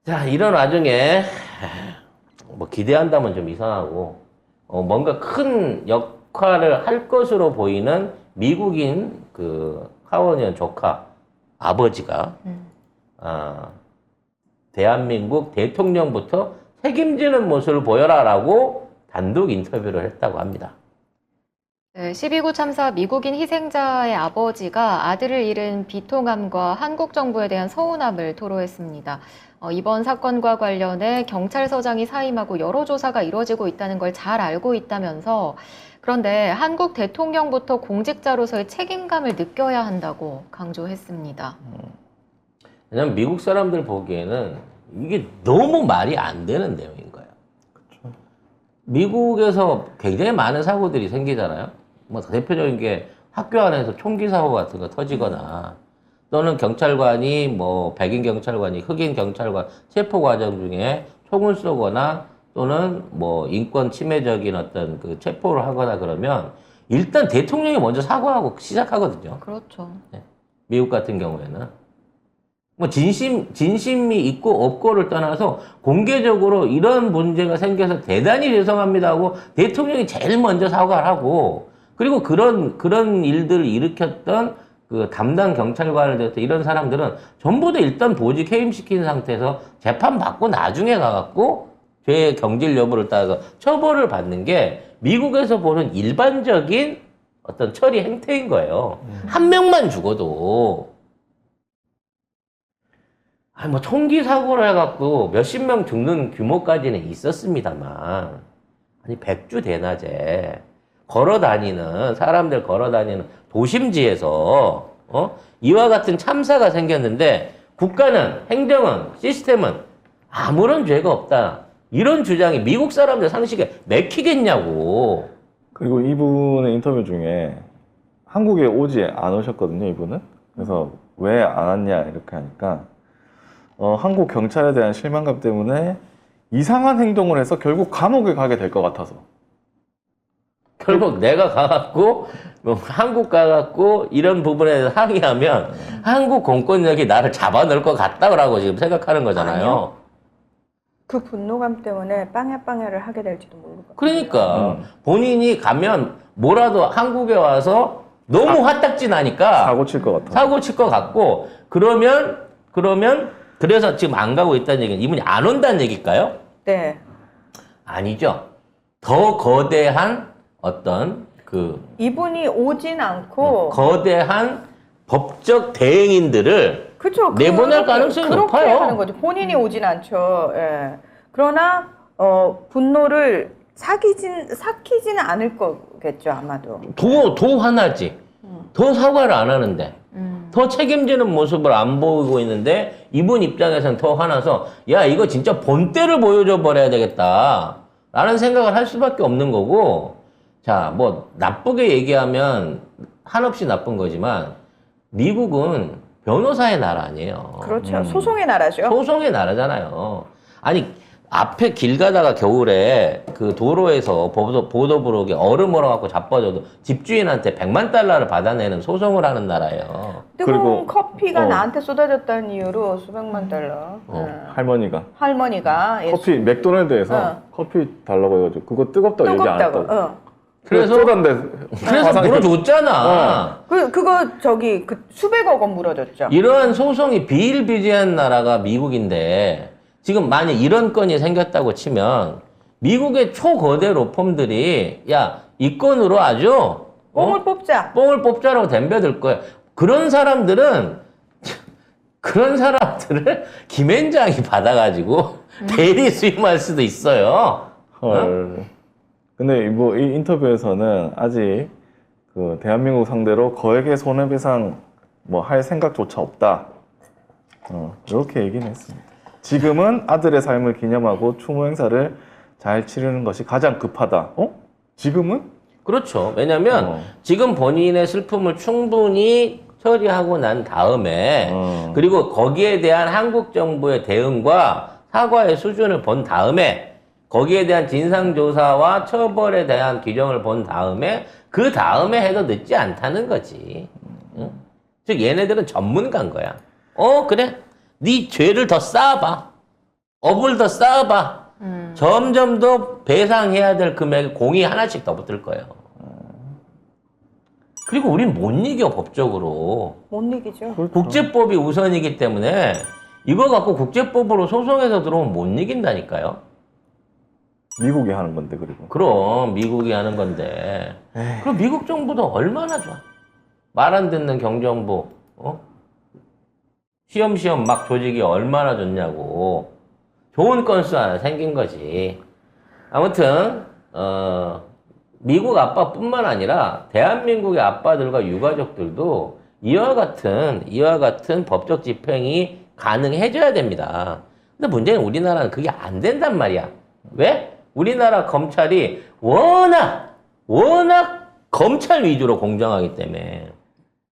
자, 이런 와중에 뭐 기대한다면 좀 이상하고 뭔가 큰 역할을 할 것으로 보이는 미국인 그 카원 조카 아버지가 대한민국 대통령부터 책임지는 모습을 보여라라고 단독 인터뷰를 했다고 합니다. 네, 12구 참사 미국인 희생자의 아버지가 아들을 잃은 비통함과 한국 정부에 대한 서운함을 토로했습니다. 이번 사건과 관련해 경찰서장이 사임하고 여러 조사가 이루어지고 있다는 걸 잘 알고 있다면서 그런데 한국 대통령부터 공직자로서의 책임감을 느껴야 한다고 강조했습니다. 왜냐면 미국 사람들 보기에는 이게 너무 말이 안 되는 내용인 거예요. 그렇죠. 미국에서 굉장히 많은 사고들이 생기잖아요. 뭐 대표적인 게 학교 안에서 총기 사고 같은 거 터지거나 또는 경찰관이 뭐 백인 경찰관이 흑인 경찰관 체포 과정 중에 총을 쏘거나 또는 뭐 인권 침해적인 어떤 그 체포를 하거나 그러면 일단 대통령이 먼저 사과하고 시작하거든요. 그렇죠. 네. 미국 같은 경우에는 뭐 진심이 있고 없고를 떠나서 공개적으로 이런 문제가 생겨서 대단히 죄송합니다 하고 대통령이 제일 먼저 사과를 하고 그리고 그런 일들을 일으켰던 그 담당 경찰관을 대해서 이런 사람들은 전부 다 일단 보직 해임시킨 상태에서 재판받고 나중에 가갖고 죄의 경질 여부를 따라서 처벌을 받는 게 미국에서 보는 일반적인 어떤 처리 행태인 거예요. 한 명만 죽어도 아니 뭐 총기 사고를 해갖고 몇십 명 죽는 규모까지는 있었습니다만 아니 백주 대낮에 사람들 걸어 다니는 도심지에서 이와 같은 참사가 생겼는데 국가는 행정은 시스템은 아무런 죄가 없다. 이런 주장이 미국 사람들 상식에 맥히겠냐고. 그리고 이분의 인터뷰 중에 한국에 안 오셨거든요, 이분은. 그래서 왜 안 왔냐 이렇게 하니까 한국 경찰에 대한 실망감 때문에 이상한 행동을 해서 결국 감옥에 가게 될 것 같아서. 결국 내가 가갖고 한국 가갖고 이런 부분에 대해서 항의하면 한국 공권력이 나를 잡아넣을 것 같다고 지금 생각하는 거잖아요. 아니요. 그 분노감 때문에 빵야빵야를 하게 될지도 모르고. 그러니까 본인이 가면 뭐라도 한국에 와서 너무 화딱지 나니까 사고 칠 것 같아. 사고 칠 것 같고 그러면 그래서 지금 안 가고 있다는 얘기는 이분이 안 온다는 얘기일까요? 네. 아니죠. 더 거대한 어떤 이분이 오진 않고. 거대한 법적 대행인들을 그쵸. 내보낼 가능성이 그렇게 높아요. 하는 거죠. 본인이 오진 않죠. 예. 그러나 분노를 삭히지는 않을 거겠죠, 아마도. 더 화나지. 더 사과를 안 하는데. 더 책임지는 모습을 안 보이고 있는데 이분 입장에서는 더 화나서 야 이거 진짜 본때를 보여줘 버려야 되겠다 라는 생각을 할 수밖에 없는 거고 자 뭐 나쁘게 얘기하면 한없이 나쁜 거지만 미국은 변호사의 나라 아니에요. 그렇죠. 소송의 나라죠. 소송의 나라잖아요. 아니 앞에 길 가다가 겨울에 그 도로에서 보도블록에 얼음 얼어갖고 자빠져도 집주인한테 $1,000,000를 받아내는 소송을 하는 나라예요. 뜨거운 그리고, 커피가 나한테 쏟아졌다는 이유로 수백만 달러. 할머니가 커피 맥도날드에서 커피 달라고 해가지고 그거 뜨겁다고 얘기 안 뜨겁다고. 했다고. 그래서 물어줬잖아. 그거 수백억 원 물어줬죠. 이러한 소송이 비일비재한 나라가 미국인데 지금 만약 이런 건이 생겼다고 치면 미국의 초거대 로펌들이 야 이 건으로 아주 뽕을 뽑자. 뽕을 뽑자라고 덤벼들 거야. 그런 사람들을 김앤장이 받아가지고 대리 수임할 수도 있어요. 헐. 근데 뭐 이 인터뷰에서는 아직 그 대한민국 상대로 거액의 손해배상 뭐 할 생각조차 없다. 이렇게 얘기는 했습니다. 지금은 아들의 삶을 기념하고 추모 행사를 잘 치르는 것이 가장 급하다. 지금은? 그렇죠. 왜냐면 지금 본인의 슬픔을 충분히 처리하고 난 다음에 그리고 거기에 대한 한국 정부의 대응과 사과의 수준을 본 다음에 거기에 대한 진상조사와 처벌에 대한 규정을 본 다음에 그 다음에 해도 늦지 않다는 거지. 응? 즉 얘네들은 전문가인 거야. 그래. 네 죄를 더 쌓아봐. 업을 더 쌓아봐. 점점 더 배상해야 될 금액에 공이 하나씩 더 붙을 거예요. 그리고 우린 못 이겨, 법적으로. 못 이기죠. 그렇죠. 국제법이 우선이기 때문에 이거 갖고 국제법으로 소송해서 들어오면 못 이긴다니까요. 미국이 하는 건데 그리고. 그럼 미국이 하는 건데. 그럼 미국 정부도 얼마나 좋아. 말 안 듣는 경정부, 시험시험 막 조직이 얼마나 좋냐고. 좋은 건수 하나 생긴 거지. 아무튼, 미국 아빠뿐만 아니라 대한민국의 아빠들과 유가족들도 이와 같은 법적 집행이 가능해져야 됩니다. 근데 문제는 우리나라는 그게 안 된단 말이야. 왜? 우리나라 검찰이 워낙 검찰 위주로 공정하기 때문에.